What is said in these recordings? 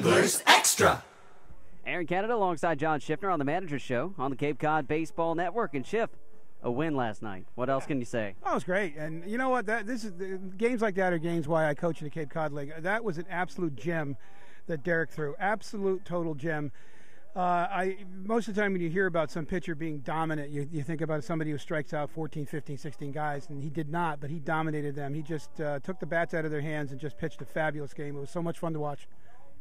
Wranglers Extra. Aaron Canada alongside John Schiffner on the Manager's Show on the Cape Cod Baseball Network. And Schiff, a win last night. What else can you say? Oh, it was great. And you know what? Games like that are games why I coach in the Cape Cod League. That was an absolute gem that Derek threw. Absolute, total gem. Most of the time when you hear about some pitcher being dominant, you think about somebody who strikes out 14, 15, 16 guys, and he did not, but he dominated them. He just took the bats out of their hands and just pitched a fabulous game. It was so much fun to watch.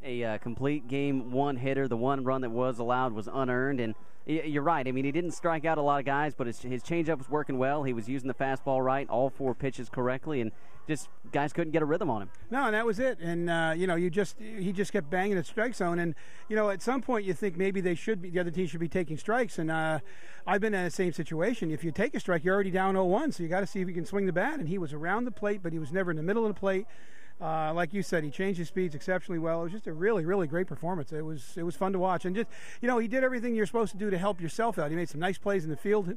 A complete game, one hitter. The one run that was allowed was unearned, and you're right. I mean, he didn't strike out a lot of guys, but his changeup was working well. He was using the fastball right, all four pitches correctly, and just guys couldn't get a rhythm on him. No, and that was it. And he just kept banging the strike zone. And at some point you think maybe the other team should be taking strikes. And I've been in the same situation. If you take a strike, you're already down 0-1, so you got to see if you can swing the bat. And he was around the plate, but he was never in the middle of the plate. Like you said, he changed his speeds exceptionally well. It was just a really, really great performance. It was fun to watch. And just, he did everything you're supposed to do to help yourself out. He made some nice plays in the field,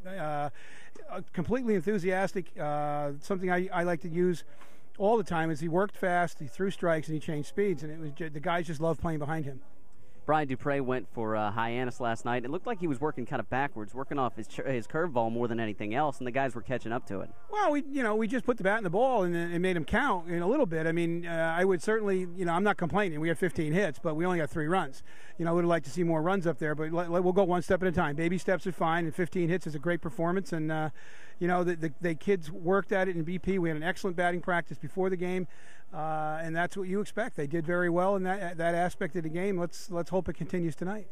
completely enthusiastic. Something I like to use all the time is he worked fast, he threw strikes, and he changed speeds. And it was the guys just loved playing behind him. Brian Dupre went for Hyannis last night. It looked like he was working kind of backwards, working off his curveball more than anything else, and the guys were catching up to it. Well, we just put the bat in the ball and made him count in a little bit. I mean, I would certainly, I'm not complaining. We had 15 hits, but we only got 3 runs. Would have liked to see more runs up there, but we'll go one step at a time. Baby steps are fine, and 15 hits is a great performance. And the kids worked at it in BP. We had an excellent batting practice before the game. And that's what you expect. They did very well in that aspect of the game. Let's hope it continues tonight.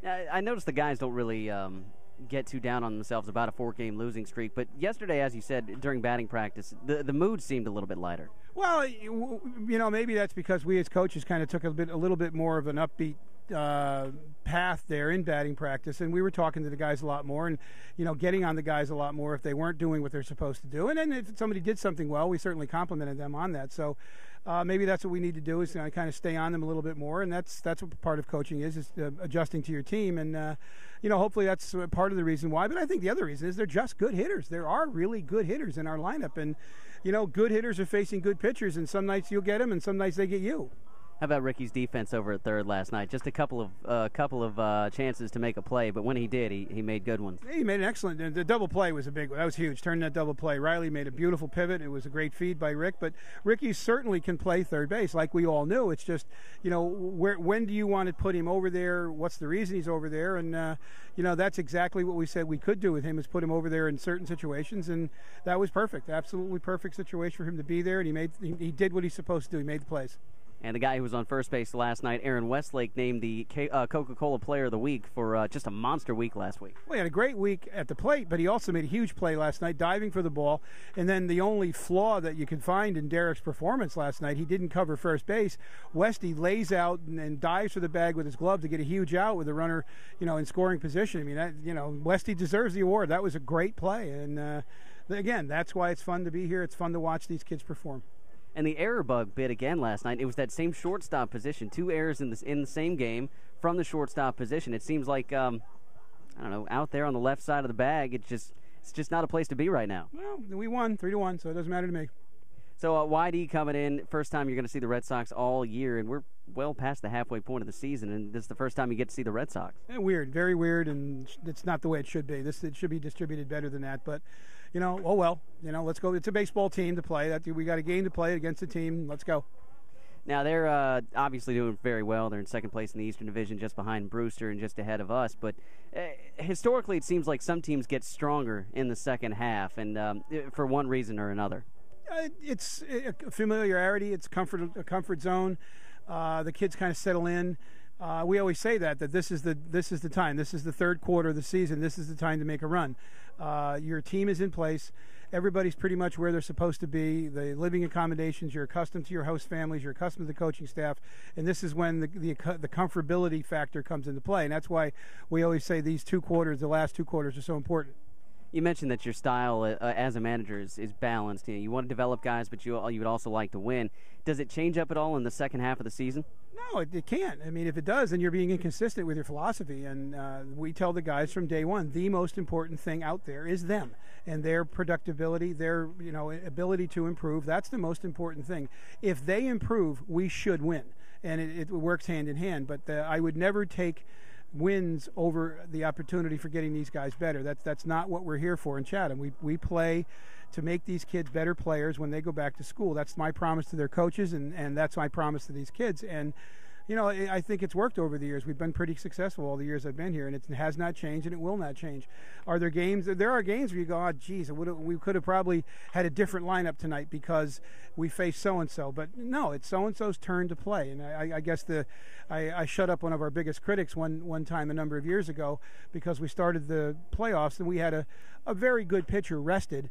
I noticed the guys don't really get too down on themselves about a 4-game losing streak. But yesterday, as you said, during batting practice, the mood seemed a little bit lighter. Well, maybe that's because we as coaches kind of took a little bit more of an upbeat path there in batting practice, and we were talking to the guys a lot more and getting on the guys a lot more if they weren't doing what they're supposed to do. And then if somebody did something well, we certainly complimented them on that. So maybe that's what we need to do is kind of stay on them a little bit more, and that's what part of coaching is adjusting to your team. And hopefully that's part of the reason why. But I think the other reason is they're just good hitters. There are really good hitters in our lineup, and good hitters are facing good pitchers, and some nights you'll get them and some nights they get you. How about Ricky's defense over at third last night? Just a couple of chances to make a play, but when he did, he made good ones. He made an excellent. The double play was a big one. That was huge. Turning that double play. Riley made a beautiful pivot. It was a great feed by Rick. But Ricky certainly can play third base, like we all knew. It's just when do you want to put him over there? What's the reason he's over there? And that's exactly what we said we could do with him is put him over there in certain situations, and that was perfect. Absolutely perfect situation for him to be there, and he did what he's supposed to do. He made the plays. And the guy who was on first base last night, Aaron Westlake, named the Coca-Cola Player of the Week for just a monster week last week. Well, he had a great week at the plate, but he also made a huge play last night, diving for the ball. And then the only flaw that you can find in Derek's performance last night, he didn't cover first base. Westy lays out and dives for the bag with his glove to get a huge out with the runner, in scoring position. I mean, Westy deserves the award. That was a great play. And, again, that's why it's fun to be here. It's fun to watch these kids perform. And the error bug bit again last night. It was that same shortstop position. 2 errors in the same game from the shortstop position. It seems like, out there on the left side of the bag, it's just not a place to be right now. Well, we won 3-1, so it doesn't matter to me. So Y-D coming in, first time you're going to see the Red Sox all year, and we're well past the halfway point of the season, and this is the first time you get to see the Red Sox. Yeah, weird, very weird, and it's not the way it should be. It should be distributed better than that, but, let's go. It's a baseball team to play. We got a game to play against a team. Let's go. Now, they're obviously doing very well. They're in second place in the Eastern Division, just behind Brewster and just ahead of us. But historically, it seems like some teams get stronger in the second half, and for one reason or another. It's a familiarity. It's a comfort zone. The kids kind of settle in. We always say that this is the time. This is the third quarter of the season. This is the time to make a run. Your team is in place. Everybody's pretty much where they're supposed to be. The living accommodations, you're accustomed to your host families, you're accustomed to the coaching staff, and this is when the comfortability factor comes into play. And that's why we always say the last 2 quarters are so important. You mentioned that your style as a manager is balanced. You want to develop guys, but you would also like to win. Does it change up at all in the second half of the season? No, it can't. I mean, if it does, then you're being inconsistent with your philosophy. And we tell the guys from day one, the most important thing out there is them and their productivity, their ability to improve. That's the most important thing. If they improve, we should win. and it works hand in hand. But I would never take wins over the opportunity for getting these guys better. That's not what we're here for in Chatham. We play to make these kids better players when they go back to school. That's my promise to their coaches, and that's my promise to these kids. And I think it's worked over the years. We've been pretty successful all the years I've been here, and it has not changed, and it will not change. Are there games? There are games where you go, oh, geez, we could have probably had a different lineup tonight because we faced so-and-so. But no, it's so-and-so's turn to play. And I guess I shut up one of our biggest critics one time a number of years ago because we started the playoffs, and we had a very good pitcher rested,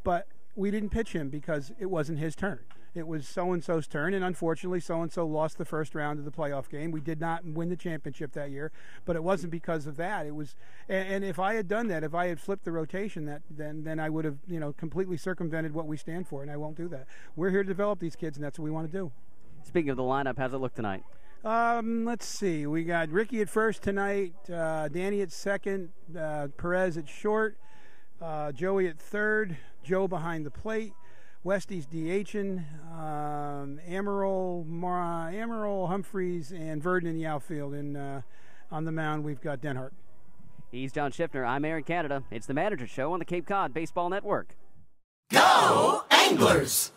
but we didn't pitch him because it wasn't his turn. It was so-and-so's turn, and unfortunately, so-and-so lost the first round of the playoff game. We did not win the championship that year, but it wasn't because of that. It was, and if I had done that, if I had flipped the rotation, then I would have, completely circumvented what we stand for, and I won't do that. We're here to develop these kids, and that's what we want to do. Speaking of the lineup, how's it look tonight? Let's see. We got Ricky at first tonight, Danny at second, Perez at short, Joey at third, Joe behind the plate. Westy's DHing, Amaral, Humphreys, and Verdon in the outfield. And on the mound, we've got Denhart. He's John Schiffner. I'm Aaron Canada. It's the Manager Show on the Cape Cod Baseball Network. Go Anglers!